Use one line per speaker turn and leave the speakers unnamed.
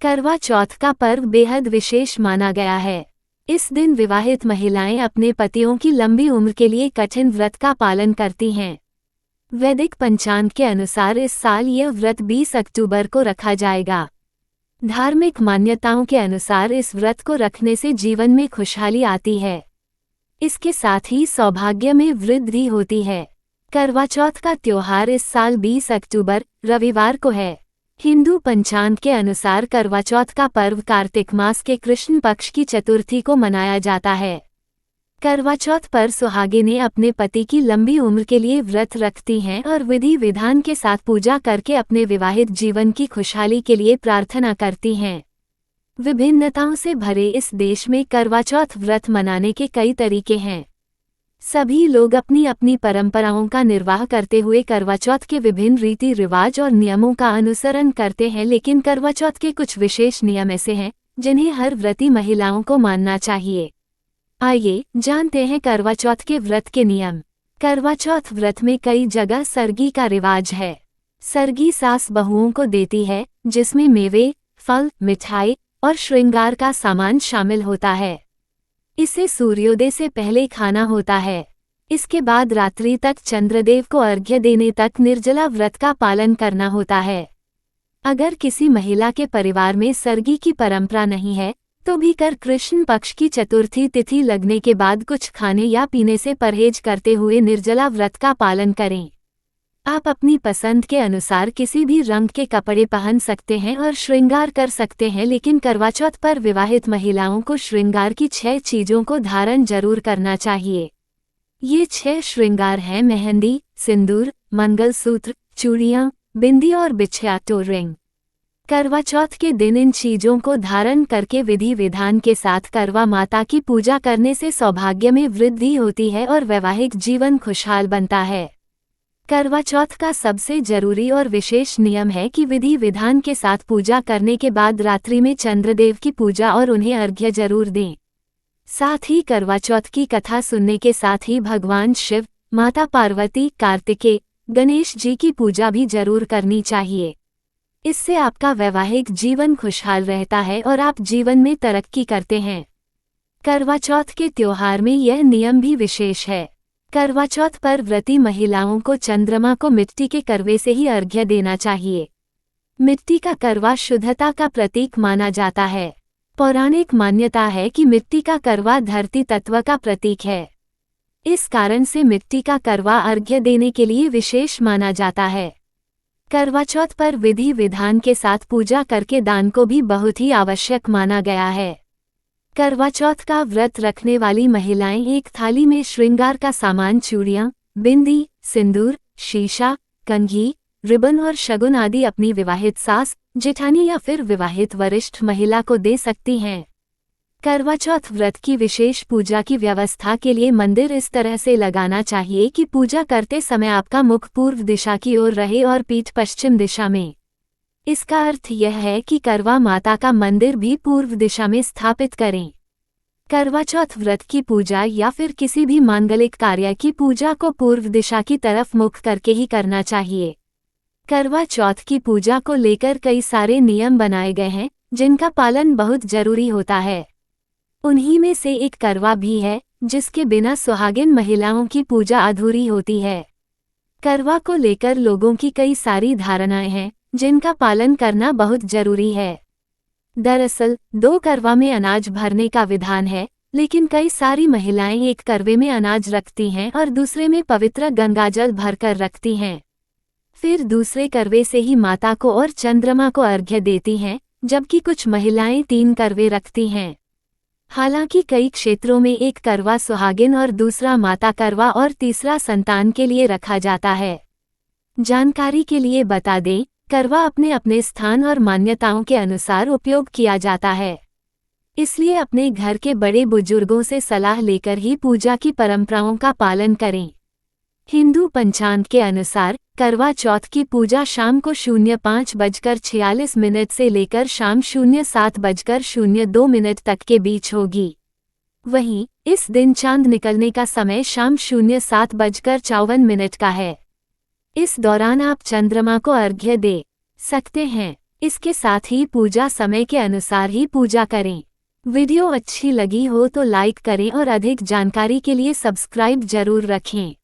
करवा चौथ का पर्व बेहद विशेष माना गया है। इस दिन विवाहित महिलाएं अपने पतियों की लंबी उम्र के लिए कठिन व्रत का पालन करती हैं। वैदिक पंचांग के अनुसार इस साल यह व्रत 20 अक्टूबर को रखा जाएगा। धार्मिक मान्यताओं के अनुसार इस व्रत को रखने से जीवन में खुशहाली आती है। इसके साथ ही सौभाग्य में वृद्धि होती है। करवा चौथ का त्योहार इस साल 20 अक्टूबर रविवार को है। हिंदू पंचांग के अनुसार करवा चौथ का पर्व कार्तिक मास के कृष्ण पक्ष की चतुर्थी को मनाया जाता है। करवा चौथ पर सुहागिनें अपने पति की लंबी उम्र के लिए व्रत रखती हैं और विधि विधान के साथ पूजा करके अपने विवाहित जीवन की खुशहाली के लिए प्रार्थना करती हैं। विभिन्नताओं से भरे इस देश में करवा चौथ व्रत मनाने के कई तरीके हैं। सभी लोग अपनी अपनी परंपराओं का निर्वाह करते हुए करवा चौथ के विभिन्न रीति रिवाज और नियमों का अनुसरण करते हैं, लेकिन करवा चौथ के कुछ विशेष नियम ऐसे हैं जिन्हें हर व्रती महिलाओं को मानना चाहिए। आइए जानते हैं करवा चौथ के व्रत के नियम। करवा चौथ व्रत में कई जगह सरगी का रिवाज है। सरगी सास बहुओं को देती है, जिसमें मेवे, फल, मिठाई और श्रृंगार का सामान शामिल होता है। इसे सूर्योदय से पहले खाना होता है। इसके बाद रात्रि तक चंद्रदेव को अर्घ्य देने तक निर्जला व्रत का पालन करना होता है। अगर किसी महिला के परिवार में सरगी की परंपरा नहीं है तो भी कर कृष्ण पक्ष की चतुर्थी तिथि लगने के बाद कुछ खाने या पीने से परहेज करते हुए निर्जला व्रत का पालन करें। आप अपनी पसंद के अनुसार किसी भी रंग के कपड़े पहन सकते हैं और श्रृंगार कर सकते हैं, लेकिन करवा चौथ पर विवाहित महिलाओं को श्रृंगार की 6 चीजों को धारण जरूर करना चाहिए। ये 6 श्रृंगार हैं मेहंदी, सिंदूर, मंगलसूत्र, चूड़ियां, बिंदी और बिछिया रिंग। करवा चौथ के दिन इन चीजों को धारण करके विधि विधान के साथ करवा माता की पूजा करने से सौभाग्य में वृद्धि होती है और वैवाहिक जीवन खुशहाल बनता है। करवा चौथ का सबसे जरूरी और विशेष नियम है कि विधि विधान के साथ पूजा करने के बाद रात्रि में चंद्रदेव की पूजा और उन्हें अर्घ्य जरूर दें। साथ ही करवा चौथ की कथा सुनने के साथ ही भगवान शिव, माता पार्वती, कार्तिकेय, गणेश जी की पूजा भी जरूर करनी चाहिए। इससे आपका वैवाहिक जीवन खुशहाल रहता है और आप जीवन में तरक्की करते हैं। करवा चौथ के त्योहार में यह नियम भी विशेष है। करवा चौथ पर व्रती महिलाओं को चंद्रमा को मिट्टी के करवे से ही अर्घ्य देना चाहिए। मिट्टी का करवा शुद्धता का प्रतीक माना जाता है। पौराणिक मान्यता है कि मिट्टी का करवा धरती तत्व का प्रतीक है। इस कारण से मिट्टी का करवा अर्घ्य देने के लिए विशेष माना जाता है। करवा चौथ पर विधि विधान के साथ पूजा करके दान को भी बहुत ही आवश्यक माना गया है। करवा चौथ का व्रत रखने वाली महिलाएं एक थाली में श्रृंगार का सामान चूड़ियां, बिंदी, सिंदूर, शीशा, कंघी, रिबन और शगुन आदि अपनी विवाहित सास, जेठानी या फिर विवाहित वरिष्ठ महिला को दे सकती हैं। करवा चौथ व्रत की विशेष पूजा की व्यवस्था के लिए मंदिर इस तरह से लगाना चाहिए कि पूजा करते समय आपका मुख पूर्व दिशा की ओर रहे और पीठ पश्चिम दिशा में। इसका अर्थ यह है कि करवा माता का मंदिर भी पूर्व दिशा में स्थापित करें। करवा चौथ व्रत की पूजा या फिर किसी भी मांगलिक कार्य की पूजा को पूर्व दिशा की तरफ मुख करके ही करना चाहिए। करवा चौथ की पूजा को लेकर कई सारे नियम बनाए गए हैं जिनका पालन बहुत जरूरी होता है। उन्हीं में से एक करवा भी है, जिसके बिना सुहागिन महिलाओं की पूजा अधूरी होती है। करवा को लेकर लोगों की कई सारी धारणाएं हैं जिनका पालन करना बहुत जरूरी है। दरअसल 2 करवा में अनाज भरने का विधान है, लेकिन कई सारी महिलाएं एक करवे में अनाज रखती हैं और दूसरे में पवित्र गंगाजल भरकर रखती हैं। फिर दूसरे करवे से ही माता को और चंद्रमा को अर्घ्य देती हैं, जबकि कुछ महिलाएं 3 करवे रखती हैं। हालांकि कई क्षेत्रों में एक करवा सुहागिन और दूसरा माता करवा और तीसरा संतान के लिए रखा जाता है। जानकारी के लिए बता दें, करवा अपने अपने स्थान और मान्यताओं के अनुसार उपयोग किया जाता है। इसलिए अपने घर के बड़े बुजुर्गों से सलाह लेकर ही पूजा की परंपराओं का पालन करें। हिंदू पंचांग के अनुसार करवा चौथ की पूजा शाम को 05:46 से लेकर शाम 07:02 तक के बीच होगी। वहीं इस दिन चांद निकलने का समय शाम 07:54 का है। इस दौरान आप चंद्रमा को अर्घ्य दे सकते हैं। इसके साथ ही पूजा समय के अनुसार ही पूजा करें। वीडियो अच्छी लगी हो तो लाइक करें और अधिक जानकारी के लिए सब्सक्राइब जरूर रखें।